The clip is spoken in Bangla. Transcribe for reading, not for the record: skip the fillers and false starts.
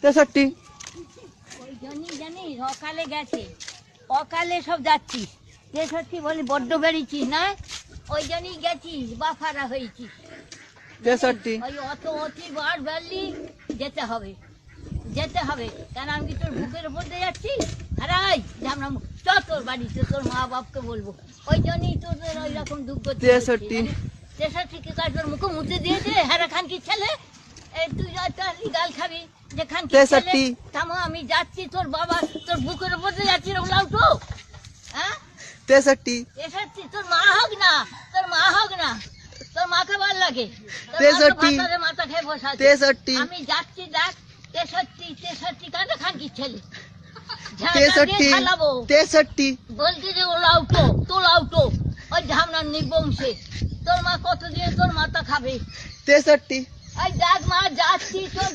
63 ওই জন্যই জানিস অকালে গেছে, অকালে সব যাচ্ছিস। 63 বলি বড্ড বেরিয়েছিস না, ওই জন্যই গেছিস বাফারা হয়েছিস। 63 ওই অতি বার বেরলি যেতে হবে, যেতে হবে। কেন আমি তোর বুকের উপর দিয়ে যাচ্ছি। হারাই ঝামনা চল তোর বাড়িতে, তোর মা বাপকে বলবো। ওই জন্যই তোদের ওই রকম দুঃখ। 63 63 কি কাজ তোর মুখে মুছে দিয়েছে হারা খান কি ছেলে। এই তুই গাল খাবি যে খান কি ছেলে। থামো আমি যাচ্ছি, তোর বাবা তোর বুকের উপর দিয়ে যাচ্ছি রে উল্টো। হ্যাঁ 63 63 তোর মা হোক না, তোর মা হোক না, তোর মাকে ভাল লাগে। 63 মাথা খেয়ে বসে আছে। 63 আমি যাচ্ছি দেখ। 63 কাঁদা খান কি ছেলে। 63 বলছি যে ওলা উঠো, তোলা উঠো, ওই ঝামনার নিবংশে তোর মা কত দিয়ে তোর মাথা খাবে। 63 এই দেখ মা যাচ্ছি তোর